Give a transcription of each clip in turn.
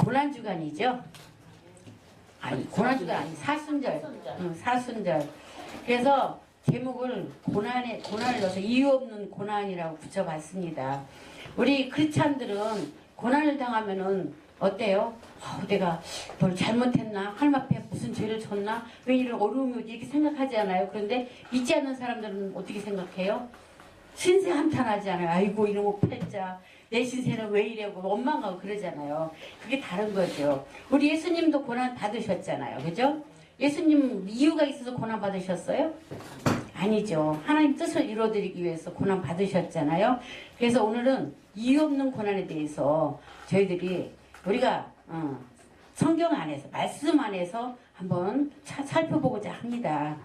고난주간이죠. 아니 고난주간 아니 사순절. 사순절. 그래서 제목을 고난을 넣어서 이유 없는 고난이라고 붙여봤습니다. 우리 크리스찬들은 고난을 당하면은 어때요? 내가 뭘 잘못했나? 하나님 앞에 무슨 죄를 졌나? 왜 이런 어려움이 오지? 이렇게 생각하지 않아요? 그런데 믿지 않는 사람들은 어떻게 생각해요? 신세 한탄하지 않아요? 아이고 이놈의 팔자 내 신세는 왜 이래고 원망하고 그러잖아요. 그게 다른 거죠. 우리 예수님도 고난 받으셨잖아요. 그죠? 예수님 이유가 있어서 고난 받으셨어요? 아니죠. 하나님 뜻을 이루어드리기 위해서 고난 받으셨잖아요. 그래서 오늘은 이유 없는 고난에 대해서 저희들이 우리가 성경 안에서 말씀 안에서 한번 살펴보고자 합니다.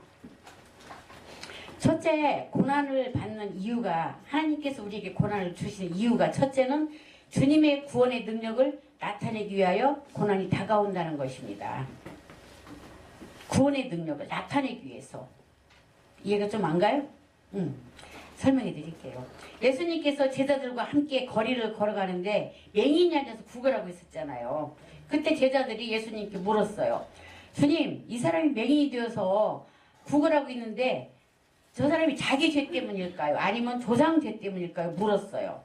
첫째, 고난을 받는 이유가 하나님께서 우리에게 고난을 주시는 이유가 첫째는 주님의 구원의 능력을 나타내기 위하여 고난이 다가온다는 것입니다. 구원의 능력을 나타내기 위해서. 이해가 좀 안 가요? 설명해 드릴게요. 예수님께서 제자들과 함께 거리를 걸어가는데 맹인이 앉아서 구걸하고 있었잖아요. 그때 제자들이 예수님께 물었어요. 주님, 이 사람이 맹인이 되어서 구걸하고 있는데 저 사람이 자기 죄 때문일까요? 아니면 조상 죄 때문일까요? 물었어요.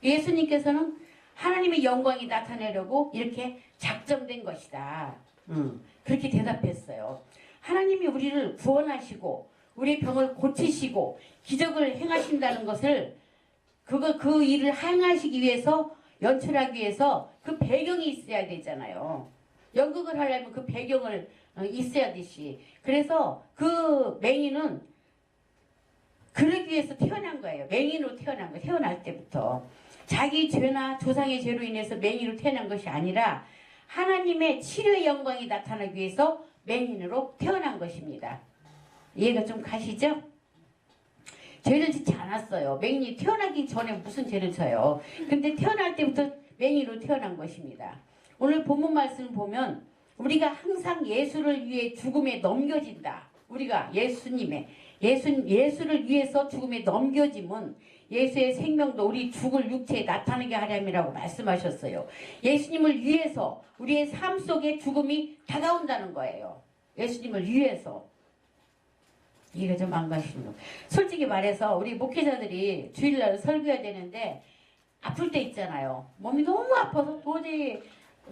예수님께서는 하나님의 영광이 나타내려고 이렇게 작정된 것이다. 그렇게 대답했어요. 하나님이 우리를 구원하시고 우리 병을 고치시고 기적을 행하신다는 것을 그 일을 행하시기 위해서 연출하기 위해서 그 배경이 있어야 되잖아요. 연극을 하려면 그 배경을 있어야 되시. 그래서 그 맹인은 그러기 위해서 태어난 거예요. 맹인으로 태어난 거예요. 태어날 때부터. 자기 죄나 조상의 죄로 인해서 맹인으로 태어난 것이 아니라 하나님의 치료의 영광이 나타나기 위해서 맹인으로 태어난 것입니다. 이해가 좀 가시죠? 죄를 짓지 않았어요. 맹인이 태어나기 전에 무슨 죄를 져요. 근데 태어날 때부터 맹인으로 태어난 것입니다. 오늘 본문 말씀을 보면 우리가 항상 예수를 위해 죽음에 넘겨진다. 우리가 예수를 위해서 죽음에 넘겨짐은 예수의 생명도 우리 죽을 육체에 나타나게 하려면이라고 말씀하셨어요. 예수님을 위해서 우리의 삶 속에 죽음이 다가온다는 거예요. 예수님을 위해서. 이게 좀 안 가시는 거. 솔직히 말해서 우리 목회자들이 주일날 설교해야 되는데 아플 때 있잖아요. 몸이 너무 아파서 도저히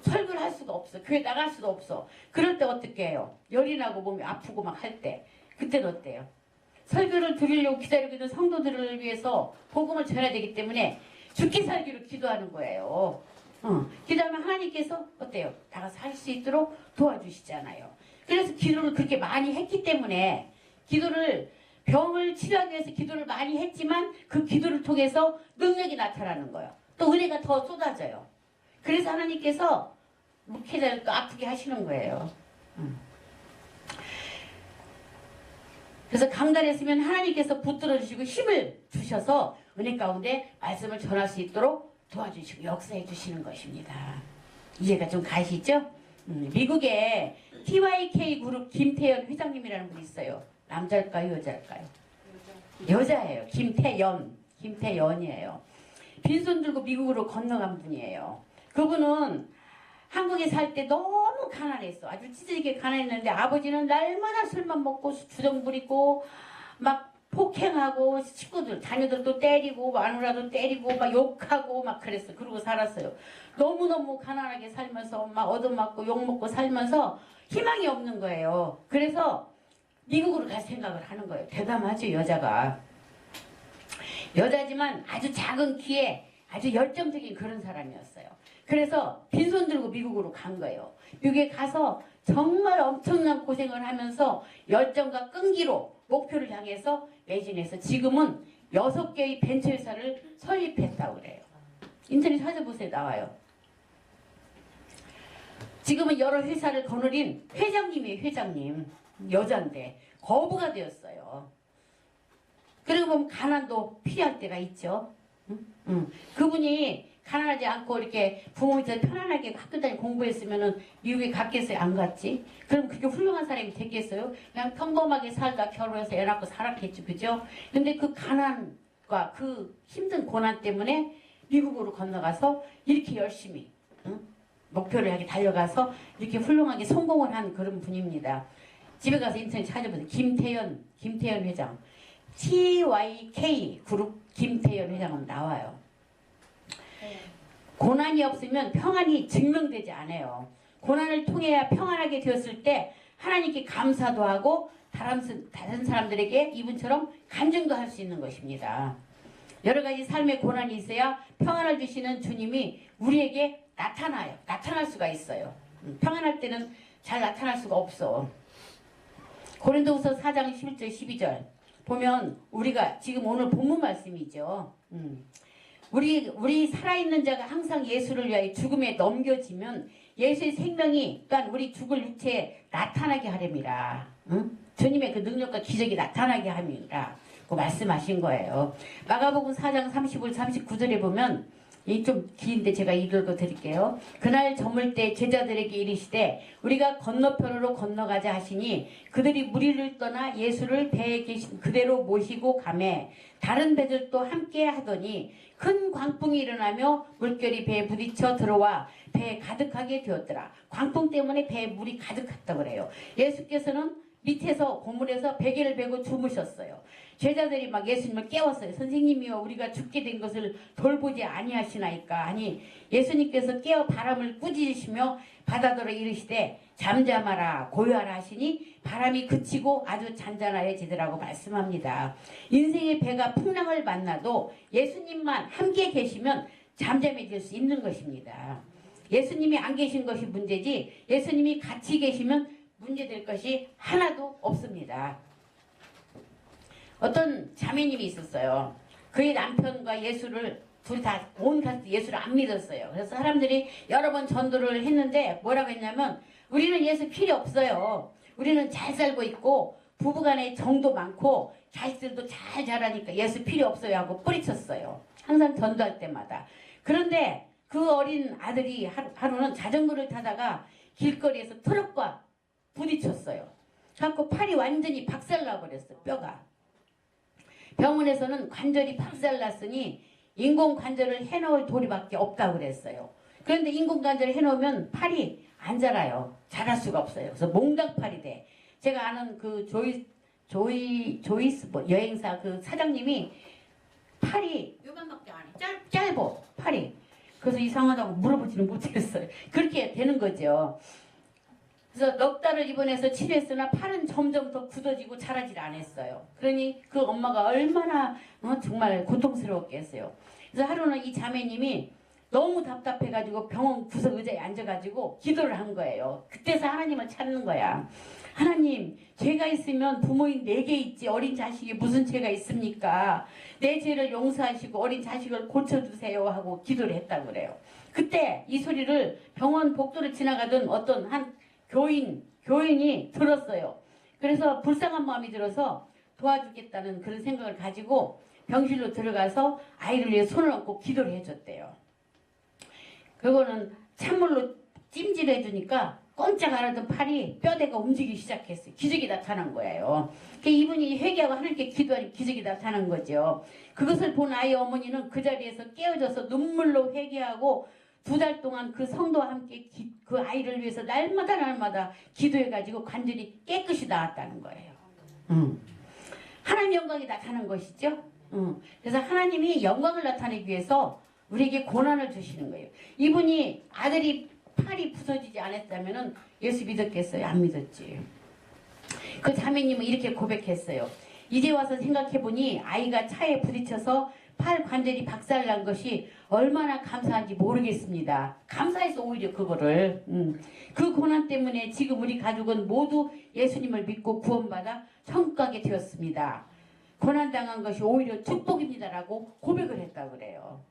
설교를 할 수가 없어. 교회 나갈 수도 없어. 그럴 때 어떻게 해요? 열이 나고 몸이 아프고 막 할 때. 그때는 어때요? 설교를 드리려고 기다리고 있는 성도들을 위해서 복음을 전해야 되기 때문에 죽기 살기로 기도하는 거예요. 기도하면 하나님께서 어때요? 나가서 할 수 있도록 도와주시잖아요. 그래서 기도를 그렇게 많이 했기 때문에 병을 치료하기 위해서 기도를 많이 했지만 그 기도를 통해서 능력이 나타나는 거예요. 또 은혜가 더 쏟아져요. 그래서 하나님께서 목회자를 또 아프게 하시는 거예요. 그래서 강단했으면 하나님께서 붙들어 주시고 힘을 주셔서 은혜 가운데 말씀을 전할 수 있도록 도와주시고 역사해 주시는 것입니다. 이해가 좀 가시죠? 미국에 TYK 그룹 김태연 회장님이라는 분이 있어요. 남자일까요? 여자일까요? 여자예요. 김태연이에요. 빈손 들고 미국으로 건너간 분이에요. 그분은 한국에 살 때 너무 가난했어. 아주 찢어지게 가난했는데 아버지는 날마다 술만 먹고 주정 부리고 막 폭행하고 자녀들도 때리고 마누라도 때리고 막 욕하고 막 그랬어. 그러고 살았어요. 너무너무 가난하게 살면서 막 얻어맞고 욕먹고 살면서 희망이 없는 거예요. 그래서 미국으로 갈 생각을 하는 거예요. 대담하죠, 여자가. 여자지만 아주 작은 키에 아주 열정적인 그런 사람이었어요. 그래서 빈손 들고 미국으로 간 거예요. 미국에 가서 정말 엄청난 고생을 하면서 열정과 끈기로 목표를 향해서 매진해서 지금은 6개의 벤처회사를 설립했다고 그래요. 인터넷 찾아보세요. 나와요. 지금은 여러 회사를 거느린 회장님이에요. 회장님. 여잔데 거부가 되었어요. 그리고 보면 가난도 필요할 때가 있죠. 그분이 가난하지 않고 이렇게 부모 밑에서 편안하게 학교 다니고 공부했으면은 미국에 갔겠어요? 안 갔지? 그럼 그게 훌륭한 사람이 됐겠어요? 그냥 평범하게 살다 결혼해서 애 낳고 살았겠죠. 그죠? 근데 그 가난과 그 힘든 고난 때문에 미국으로 건너가서 이렇게 열심히 목표를 향해 달려가서 이렇게 훌륭하게 성공을 한 그런 분입니다. 집에 가서 인터넷 찾아보세요. 김태현 회장. TYK 그룹 김태현 회장은 나와요. 고난이 없으면 평안이 증명되지 않아요. 고난을 통해야 평안하게 되었을 때 하나님께 감사도 하고 다른 사람들에게 이분처럼 간증도 할 수 있는 것입니다. 여러 가지 삶의 고난이 있어야 평안을 주시는 주님이 우리에게 나타나요. 나타날 수가 있어요. 평안할 때는 잘 나타날 수가 없어. 고린도후서 4장 11절 12절 보면 우리가 지금 오늘 본문 말씀이죠. 우리 살아있는 자가 항상 예수를 위하여 죽음에 넘겨지면 예수의 생명이 또한 우리 죽을 육체에 나타나게 하렵니다. 주님의 그 능력과 기적이 나타나게 함이라 그 말씀하신 거예요. 마가복음 4장 35, 39절에 보면 이 좀 긴데 제가 읽어 드릴게요. 그날 저물 때 제자들에게 이르시되 우리가 건너편으로 건너가자 하시니 그들이 무리를 떠나 예수를 배에 계신 그대로 모시고 가매 다른 배들도 함께 하더니 큰 광풍이 일어나며 물결이 배에 부딪혀 들어와 배에 가득하게 되었더라. 광풍 때문에 배에 물이 가득했다고 그래요. 예수께서는 밑에서 고물에서 베개를 베고 주무셨어요. 제자들이 막 예수님을 깨웠어요. 선생님이여 우리가 죽게 된 것을 돌보지 아니하시나이까 하니 예수님께서 깨어 바람을 꾸짖으시며 바다더러 이르시되 잠잠하라 고요하라 하시니 바람이 그치고 아주 잔잔하여지더라고 말씀합니다. 인생의 배가 풍랑을 만나도 예수님만 함께 계시면 잠잠해질 수 있는 것입니다. 예수님이 안 계신 것이 문제지 예수님이 같이 계시면 문제될 것이 하나도 없습니다. 어떤 자매님이 있었어요. 그의 남편과 예수를 둘이 다 온가족 예수를 안 믿었어요. 그래서 사람들이 여러 번 전도를 했는데 뭐라고 했냐면 우리는 예수 필요 없어요. 우리는 잘 살고 있고 부부간에 정도 많고 자식들도 잘 자라니까 예수 필요 없어요 하고 뿌리쳤어요. 항상 전도할 때마다. 그런데 그 어린 아들이 하루는 자전거를 타다가 길거리에서 트럭과 부딪혔어요. 그래서 팔이 완전히 박살나버렸어요. 뼈가. 병원에서는 관절이 박살났으니 인공관절을 해놓을 도리밖에 없다고 그랬어요. 그런데 인공관절을 해놓으면 팔이 안 자라요. 자랄 수가 없어요. 그래서 몽당팔이 돼. 제가 아는 그 조이스 뭐 여행사 그 사장님이 팔이 요만밖에 안 해. 짧어 팔이. 그래서 이상하다고 물어보지는 못했어요. 그렇게 되는 거죠. 그래서 넉 달을 입원해서 치료했으나 팔은 점점 더 굳어지고 자라질 않았어요. 그러니 그 엄마가 얼마나 정말 고통스러웠겠어요. 그래서 하루는 이 자매님이 너무 답답해가지고 병원 구석 의자에 앉아가지고 기도를 한 거예요. 그때서 하나님을 찾는 거야. 하나님, 죄가 있으면 부모인 내게 있지 어린 자식이 무슨 죄가 있습니까? 내 죄를 용서하시고 어린 자식을 고쳐주세요 하고 기도를 했다고 그래요. 그때 이 소리를 병원 복도를 지나가던 어떤 한 교인이 들었어요. 그래서 불쌍한 마음이 들어서 도와주겠다는 그런 생각을 가지고 병실로 들어가서 아이를 위해 손을 얹고 기도를 해줬대요. 그거는 찬물로 찜질해주니까 꼼짝 안 하던 팔이 뼈대가 움직이기 시작했어요. 기적이 나타난 거예요. 이분이 회개하고 하나님께 기도하니 기적이 나타난 거죠. 그것을 본 아이 어머니는 그 자리에서 깨어져서 눈물로 회개하고 2달 동안 그 성도와 함께 그 아이를 위해서 날마다 기도해가지고 관절이 깨끗이 나았다는 거예요. 하나님 영광이 나타난 것이죠. 그래서 하나님이 영광을 나타내기 위해서 우리에게 고난을 주시는 거예요. 이분이 아들이 팔이 부서지지 않았다면 예수 믿었겠어요? 안 믿었지. 그 자매님은 이렇게 고백했어요. 이제 와서 생각해보니 아이가 차에 부딪혀서 팔 관절이 박살난 것이 얼마나 감사한지 모르겠습니다. 감사해서 오히려 그거를 그 고난 때문에 지금 우리 가족은 모두 예수님을 믿고 구원받아 천국 가게 되었습니다. 고난당한 것이 오히려 축복입니다라고 고백을 했다고 그래요.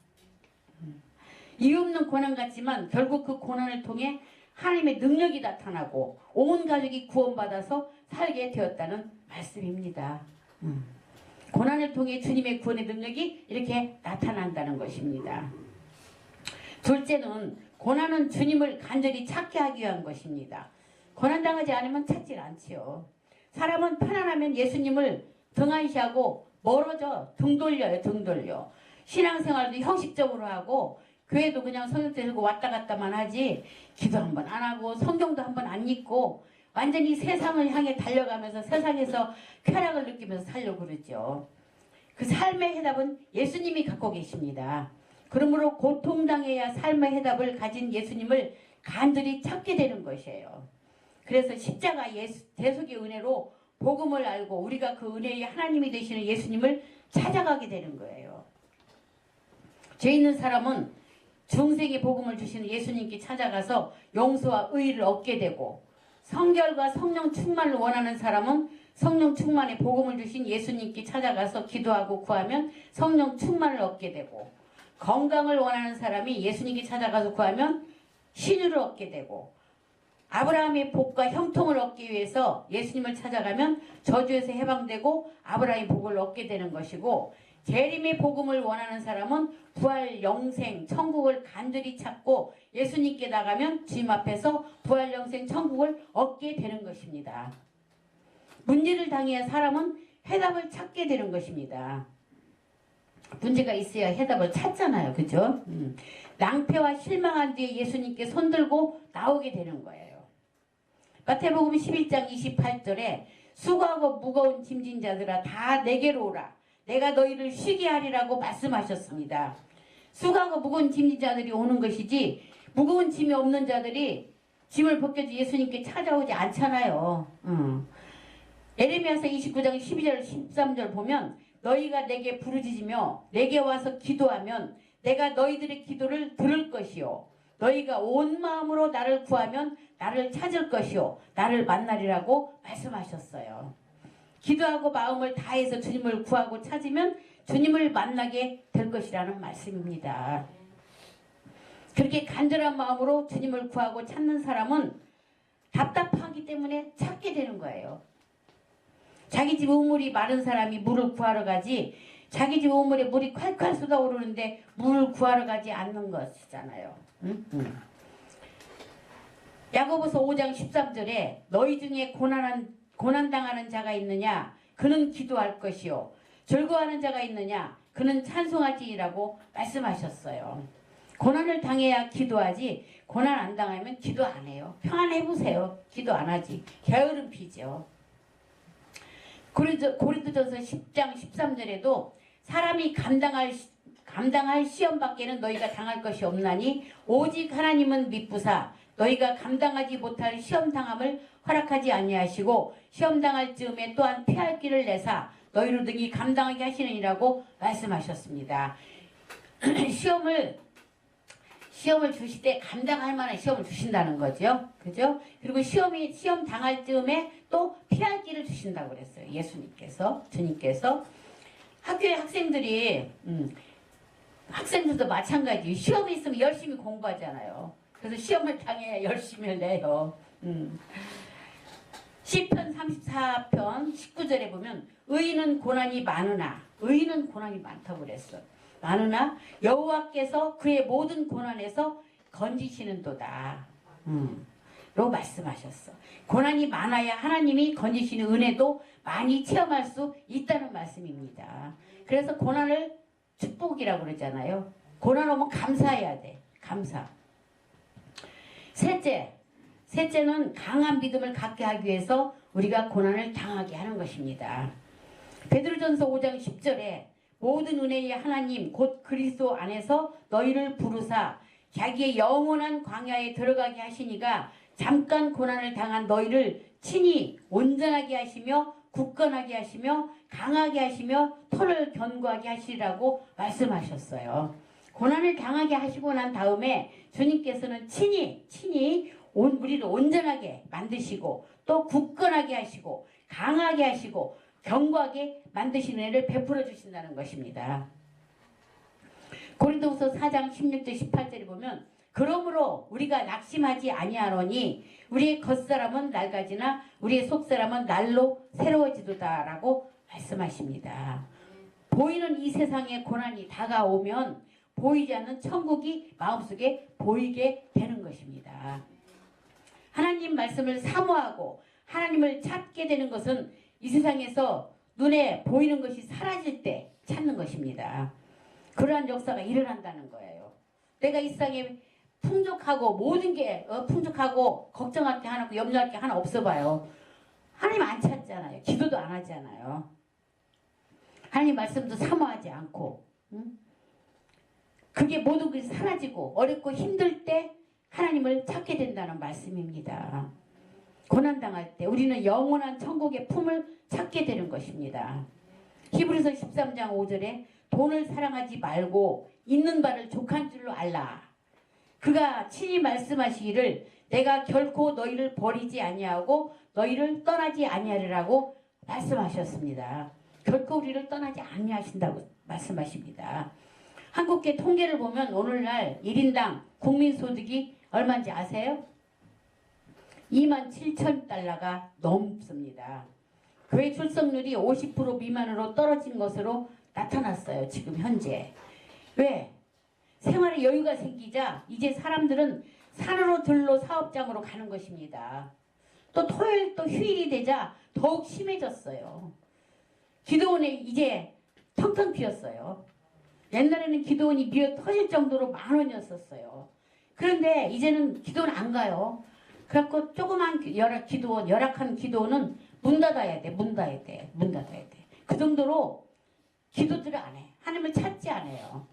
이유 없는 고난 같지만 결국 그 고난을 통해 하나님의 능력이 나타나고 온 가족이 구원받아서 살게 되었다는 말씀입니다. 고난을 통해 주님의 구원의 능력이 이렇게 나타난다는 것입니다. 둘째는 고난은 주님을 간절히 찾게 하기 위한 것입니다. 고난당하지 않으면 찾질 않지요. 사람은 편안하면 예수님을 등한시하고 멀어져 등 돌려요. 신앙생활도 형식적으로 하고 교회도 그냥 성경 들고 왔다 갔다만 하지 기도 한 번 안 하고 성경도 한 번 안 읽고 완전히 세상을 향해 달려가면서 세상에서 쾌락을 느끼면서 살려고 그러죠. 그 삶의 해답은 예수님이 갖고 계십니다. 그러므로 고통당해야 삶의 해답을 가진 예수님을 간절히 찾게 되는 것이에요. 그래서 십자가 대속의 은혜로 복음을 알고 우리가 그 은혜의 하나님이 되시는 예수님을 찾아가게 되는 거예요. 죄 있는 사람은 중생의 복음을 주시는 예수님께 찾아가서 용서와 의의를 얻게 되고, 성결과 성령 충만을 원하는 사람은 성령 충만의 복음을 주신 예수님께 찾아가서 기도하고 구하면 성령 충만을 얻게 되고, 건강을 원하는 사람이 예수님께 찾아가서 구하면 신유를 얻게 되고, 아브라함의 복과 형통을 얻기 위해서 예수님을 찾아가면 저주에서 해방되고 아브라함의 복을 얻게 되는 것이고, 재림의 복음을 원하는 사람은 부활 영생 천국을 간절히 찾고 예수님께 나가면 주님 앞에서 부활 영생 천국을 얻게 되는 것입니다. 문제를 당해야 사람은 해답을 찾게 되는 것입니다. 문제가 있어야 해답을 찾잖아요. 그죠? 낭패와 실망한 뒤에 예수님께 손들고 나오게 되는 거예요. 마태복음 11장 28절에 수고하고 무거운 짐진 자들아 다 내게로 오라. 내가 너희를 쉬게 하리라고 말씀하셨습니다. 수고하고 무거운 짐진 자들이 오는 것이지 무거운 짐이 없는 자들이 짐을 벗겨주 예수님께 찾아오지 않잖아요. 에레미야서 29장 12절 13절 보면 너희가 내게 부르짖으며 내게 와서 기도하면 내가 너희들의 기도를 들을 것이요 너희가 온 마음으로 나를 구하면 나를 찾을 것이요 나를 만나리라고 말씀하셨어요. 기도하고 마음을 다해서 주님을 구하고 찾으면 주님을 만나게 될 것이라는 말씀입니다. 그렇게 간절한 마음으로 주님을 구하고 찾는 사람은 답답하기 때문에 찾게 되는 거예요. 자기 집 우물이 마른 사람이 물을 구하러 가지 자기 집 우물에 물이 콸콸 쏟아오르는데 물을 구하러 가지 않는 것이잖아요. 야고보서 5장 13절에 너희 중에 고난당하는 자가 있느냐 그는 기도할 것이요 즐거워하는 자가 있느냐 그는 찬송할지니라고 말씀하셨어요. 고난을 당해야 기도하지 고난 안 당하면 기도 안 해요. 평안해보세요. 기도 안 하지. 게으름 피죠. 고린도전서 10장 13절에도 사람이 감당할 시험 밖에는 너희가 당할 것이 없나니 오직 하나님은 미쁘사 너희가 감당하지 못할 시험 당함을 허락하지 아니하시고 시험 당할 즈음에 또한 피할 길을 내사 너희로 등이 감당하게 하시느니라고 말씀하셨습니다. 시험을 주실 때 감당할 만한 시험을 주신다는 거죠. 그죠? 그리고 시험 당할 즈음에 또 피할 길을 주신다고 그랬어요. 예수님께서, 주님께서. 학교에 학생들도 마찬가지. 시험이 있으면 열심히 공부하잖아요. 그래서 시험을 당해야 열심히 내요. 시편 34편 19절에 보면 의인은 고난이 많으나 의인은 고난이 많다고 그랬어. 많으나 여호와께서 그의 모든 고난에서 건지시는도다. 라고 말씀하셨어. 고난이 많아야 하나님이 건지시는 은혜도 많이 체험할 수 있다는 말씀입니다. 그래서 고난을 축복이라고 그러잖아요. 고난 오면 감사해야 돼. 감사. 셋째는 강한 믿음을 갖게 하기 위해서 우리가 고난을 당하게 하는 것입니다. 베드로전서 5장 10절에 모든 은혜의 하나님 곧 그리스도 안에서 너희를 부르사 자기의 영원한 광야에 들어가게 하시니가 잠깐 고난을 당한 너희를 친히 온전하게 하시며 굳건하게 하시며 강하게 하시며 터를 견고하게 하시리라고 말씀하셨어요. 고난을 당하게 하시고 난 다음에 주님께서는 친히 우리를 온전하게 만드시고 또 굳건하게 하시고 강하게 하시고 견고하게 만드시는 애를 베풀어 주신다는 것입니다. 고린도후서 4장 16절 18절에 보면 그러므로 우리가 낙심하지 아니하노니 우리의 겉사람은 낡아지나 우리의 속사람은 날로 새로워지도다라고 말씀하십니다. 보이는 이 세상의 고난이 다가오면 보이지 않는 천국이 마음속에 보이게 되는 것입니다. 하나님 말씀을 사모하고 하나님을 찾게 되는 것은 이 세상에서 눈에 보이는 것이 사라질 때 찾는 것입니다. 그러한 역사가 일어난다는 거예요. 내가 이 세상에 풍족하고 모든 게 풍족하고 걱정할 게 하나 없고 염려할 게 하나 없어 봐요. 하나님 안 찾잖아요. 기도도 안 하잖아요. 하나님 말씀도 사모하지 않고 그게 모든 것이 사라지고 어렵고 힘들 때 하나님을 찾게 된다는 말씀입니다. 고난당할 때 우리는 영원한 천국의 품을 찾게 되는 것입니다. 히브리서 13장 5절에 돈을 사랑하지 말고 있는 바를 족한 줄로 알라. 그가 친히 말씀하시기를 내가 결코 너희를 버리지 아니하고 너희를 떠나지 아니하리라고 말씀하셨습니다. 결코 우리를 떠나지 아니하신다고 말씀하십니다. 한국계 통계를 보면 오늘날 1인당 국민소득이 얼마인지 아세요? 27,000달러가 넘습니다. 교회 출석률이 50% 미만으로 떨어진 것으로 나타났어요. 지금 현재. 왜? 생활에 여유가 생기자 이제 사람들은 산으로 들로 사업장으로 가는 것입니다. 또 토요일 또 휴일이 되자 더욱 심해졌어요. 기도원에 이제 텅텅 비었어요. 옛날에는 기도원이 미어 터질 정도로 10,000원이었었어요. 그런데 이제는 기도원 안 가요. 그래갖고 조그만 기도원, 열악한 기도원은 문 닫아야 돼. 문 닫아야 돼. 문 닫아야 돼. 그 정도로 기도들을 안 해. 하나님을 찾지 않아요.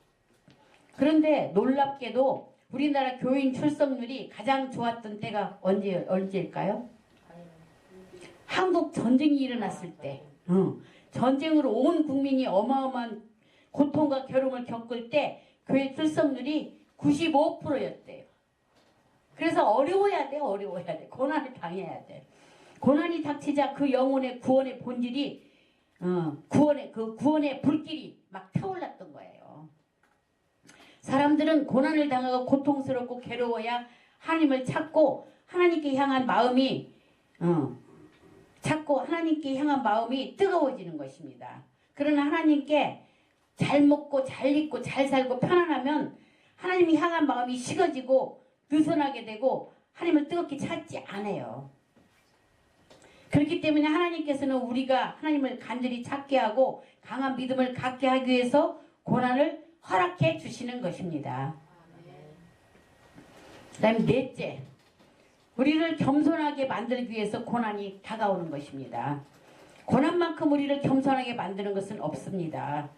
그런데 놀랍게도 우리나라 교인 출석률이 가장 좋았던 때가 언제일까요? 한국 전쟁이 일어났을 때. 전쟁으로 온 국민이 어마어마한 고통과 괴로움을 겪을 때 교회 출석률이 95%였대요. 그래서 어려워야 돼. 어려워야 돼. 고난을 당해야 돼. 고난이 닥치자 그 영혼의 구원의 본질이 구원의 불길이 막 타올랐던 거예요. 사람들은 고난을 당하고 고통스럽고 괴로워야 하나님을 찾고 하나님께 향한 마음이 뜨거워지는 것입니다. 그러나 하나님께 잘 먹고 잘 입고 잘 살고 편안하면 하나님이 향한 마음이 식어지고 느슨하게 되고 하나님을 뜨겁게 찾지 않아요. 그렇기 때문에 하나님께서는 우리가 하나님을 간절히 찾게 하고 강한 믿음을 갖게 하기 위해서 고난을 허락해 주시는 것입니다. 그 다음에 넷째, 우리를 겸손하게 만들기 위해서 고난이 다가오는 것입니다. 고난만큼 우리를 겸손하게 만드는 것은 없습니다.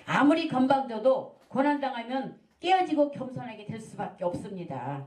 아무리 건방져도 고난당하면 깨어지고 겸손하게 될 수밖에 없습니다.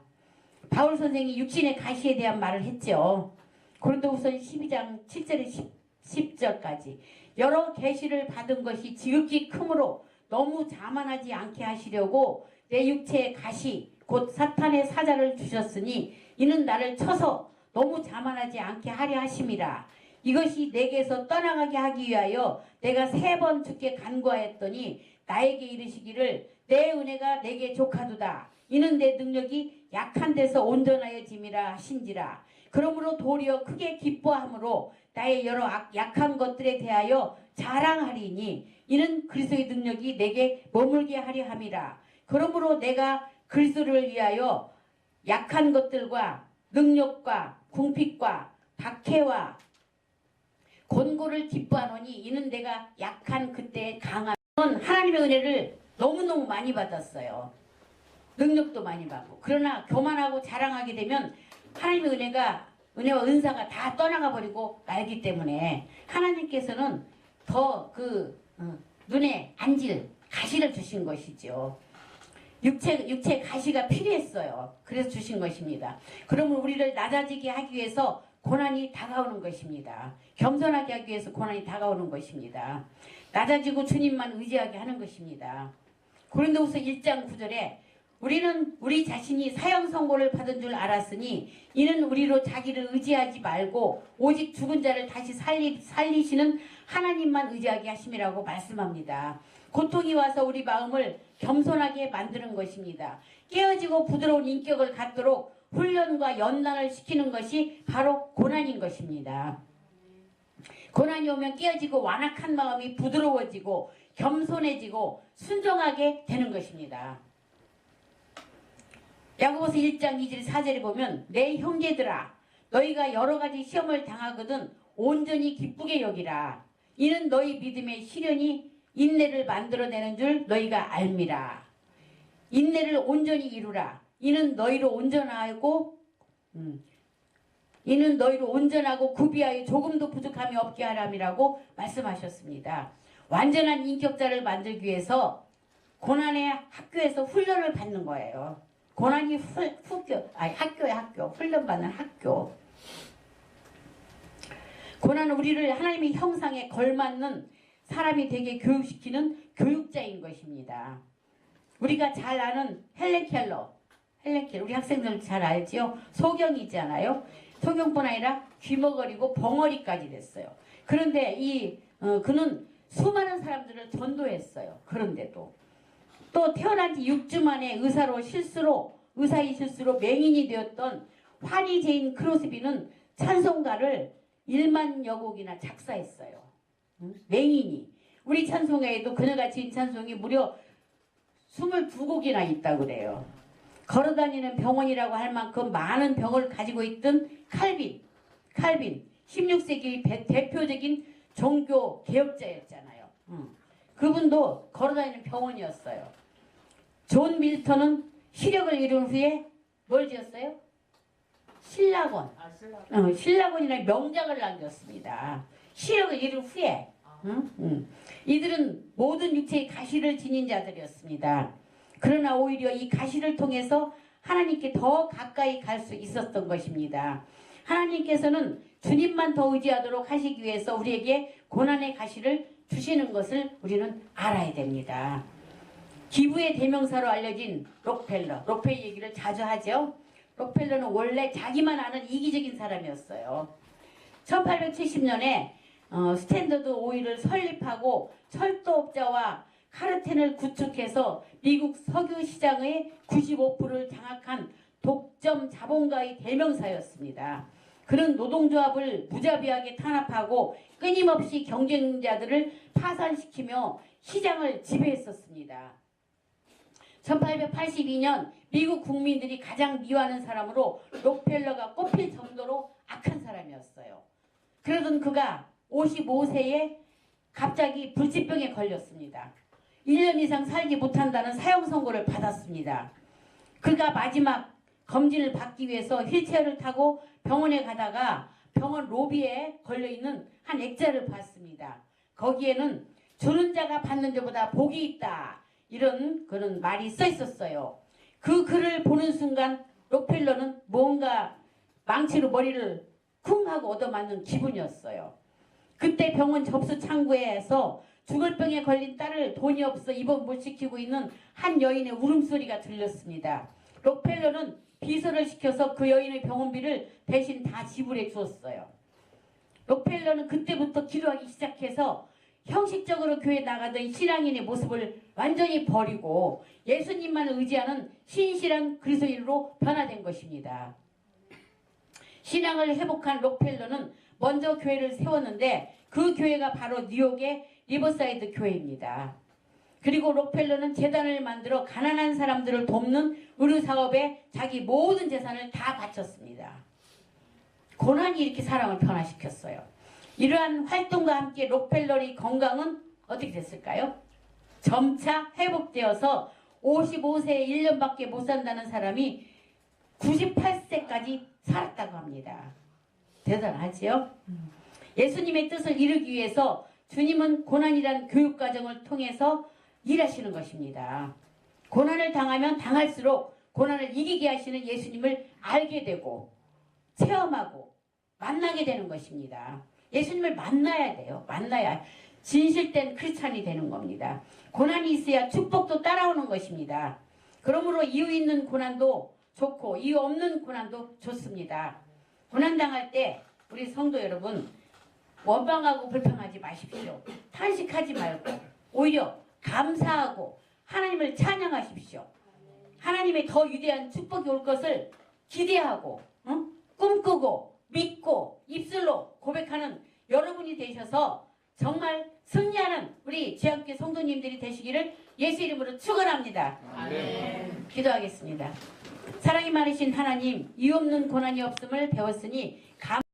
바울 선생이 육신의 가시에 대한 말을 했죠. 고린도후서 12장 7절에 10절까지 여러 계시를 받은 것이 지극히 크므로 너무 자만하지 않게 하시려고 내 육체의 가시 곧 사탄의 사자를 주셨으니 이는 나를 쳐서 너무 자만하지 않게 하려 하심이라. 이것이 내게서 떠나가게 하기 위하여 내가 3번 주께 간구하였더니 나에게 이르시기를 내 은혜가 내게 족하도다. 이는 내 능력이 약한 데서 온전하여짐이라 하신지라. 그러므로 도리어 크게 기뻐함으로 나의 여러 약한 것들에 대하여 자랑하리니 이는 그리스도의 능력이 내게 머물게 하려 함이라. 그러므로 내가 그리스도를 위하여 약한 것들과 능력과 궁핍과 박해와 곤고를 기뻐하노니 이는 내가 약한 그때 강한 하나님의 은혜를 너무너무 많이 받았어요. 능력도 많이 받고. 그러나 교만하고 자랑하게 되면 하나님의 은혜와 은사가 다 떠나가 버리고 말기 때문에 하나님께서는 더 눈에 안질 가시를 주신 것이죠. 육체 가시가 필요했어요. 그래서 주신 것입니다. 그러면 우리를 낮아지게 하기 위해서 고난이 다가오는 것입니다. 겸손하게 하기 위해서 고난이 다가오는 것입니다. 낮아지고 주님만 의지하게 하는 것입니다. 고린도후서 1장 9절에 우리는 우리 자신이 사형 선고를 받은 줄 알았으니 이는 우리로 자기를 의지하지 말고 오직 죽은 자를 다시 살리시는 하나님만 의지하게 하심이라고 말씀합니다. 고통이 와서 우리 마음을 겸손하게 만드는 것입니다. 깨어지고 부드러운 인격을 갖도록 훈련과 연단을 시키는 것이 바로 고난인 것입니다. 고난이 오면 깨어지고 완악한 마음이 부드러워지고 겸손해지고 순종하게 되는 것입니다. 야고보서 1장 2절 4절에 보면 내 형제들아 너희가 여러 가지 시험을 당하거든 온전히 기쁘게 여기라. 이는 너희 믿음의 시련이 인내를 만들어내는 줄 너희가 알미라. 인내를 온전히 이루라. 이는 너희로 온전하고 구비하여 조금도 부족함이 없게 하람이라고 말씀하셨습니다. 완전한 인격자를 만들기 위해서 고난의 학교에서 훈련을 받는 거예요. 고난이 학교, 훈련받는 학교. 고난은 우리를 하나님의 형상에 걸맞는 사람이 되게 교육시키는 교육자인 것입니다. 우리가 잘 아는 헬렌 켈러, 우리 학생들 잘 알지요? 소경이잖아요. 소경뿐 아니라 귀머거리고 벙어리까지 됐어요. 그런데 그는 수많은 사람들을 전도했어요. 그런데도 또 태어난 지 6주 만에 의사의 실수로 맹인이 되었던 환희 제인 크로스비는 찬송가를 1만여 곡이나 작사했어요. 맹인이. 우리 찬송가에도 그녀가 지은 찬송이 무려 22곡이나 있다고 그래요. 걸어다니는 병원이라고 할 만큼 많은 병을 가지고 있던 칼빈 16세기 대표적인 종교 개혁자였잖아요. 그분도 걸어다니는 병원이었어요. 존 밀턴은 시력을 잃은 후에 뭘 지었어요? 신라곤. 신라곤이라는 명작을 남겼습니다. 시력을 잃은 후에. 이들은 모든 육체의 가시를 지닌 자들이었습니다. 그러나 오히려 이 가시를 통해서 하나님께 더 가까이 갈 수 있었던 것입니다. 하나님께서는 주님만 더 의지하도록 하시기 위해서 우리에게 고난의 가시를 주시는 것을 우리는 알아야 됩니다. 기부의 대명사로 알려진 록펠러 얘기를 자주 하죠. 록펠러는 원래 자기만 아는 이기적인 사람이었어요. 1870년에 스탠더드 오일을 설립하고 철도업자와 카르텔을 구축해서 미국 석유 시장의 95%를 장악한 독점 자본가의 대명사였습니다. 그런 노동조합을 무자비하게 탄압하고 끊임없이 경쟁자들을 파산시키며 시장을 지배했었습니다. 1882년 미국 국민들이 가장 미워하는 사람으로 록펠러가 꼽힐 정도로 악한 사람이었어요. 그러던 그가 55세에 갑자기 불치병에 걸렸습니다. 1년 이상 살지 못한다는 사형 선고를 받았습니다. 그가 마지막 검진을 받기 위해서 휠체어를 타고 병원에 가다가 병원 로비에 걸려있는 한 액자를 봤습니다. 거기에는 주는 자가 받는 자보다 복이 있다. 이런 그런 말이 써 있었어요. 그 글을 보는 순간 록펠러는 뭔가 망치로 머리를 쿵 하고 얻어맞는 기분이었어요. 그때 병원 접수 창구에서 죽을 병에 걸린 딸을 돈이 없어 입원 못 시키고 있는 한 여인의 울음소리가 들렸습니다. 록펠러는 비서를 시켜서 그 여인의 병원비를 대신 다 지불해 주었어요. 록펠러는 그때부터 기도하기 시작해서 형식적으로 교회에 나가던 신앙인의 모습을 완전히 버리고 예수님만 의지하는 신실한 그리스도인으로 변화된 것입니다. 신앙을 회복한 록펠러는 먼저 교회를 세웠는데 그 교회가 바로 뉴욕의 리버사이드 교회입니다. 그리고 록펠러는 재단을 만들어 가난한 사람들을 돕는 의료사업에 자기 모든 재산을 다 바쳤습니다. 고난이 이렇게 사람을 변화시켰어요. 이러한 활동과 함께 록펠러의 건강은 어떻게 됐을까요? 점차 회복되어서 55세에 1년밖에 못 산다는 사람이 98세까지 살았다고 합니다. 대단하지요? 예수님의 뜻을 이루기 위해서 주님은 고난이란 교육과정을 통해서 일하시는 것입니다. 고난을 당하면 당할수록 고난을 이기게 하시는 예수님을 알게 되고 체험하고 만나게 되는 것입니다. 예수님을 만나야 돼요. 만나야 진실된 크리스찬이 되는 겁니다. 고난이 있어야 축복도 따라오는 것입니다. 그러므로 이유 있는 고난도 좋고 이유 없는 고난도 좋습니다. 고난당할 때 우리 성도 여러분 원망하고 불평하지 마십시오. 탄식하지 말고 오히려 감사하고 하나님을 찬양하십시오. 하나님의 더 위대한 축복이 올 것을 기대하고 꿈꾸고 믿고 입술로 고백하는 여러분이 되셔서 정말 승리하는 우리 제한교회 성도님들이 되시기를 예수 이름으로 축원합니다. 아멘. 기도하겠습니다. 사랑이 많으신 하나님, 이유 없는 고난이 없음을 배웠으니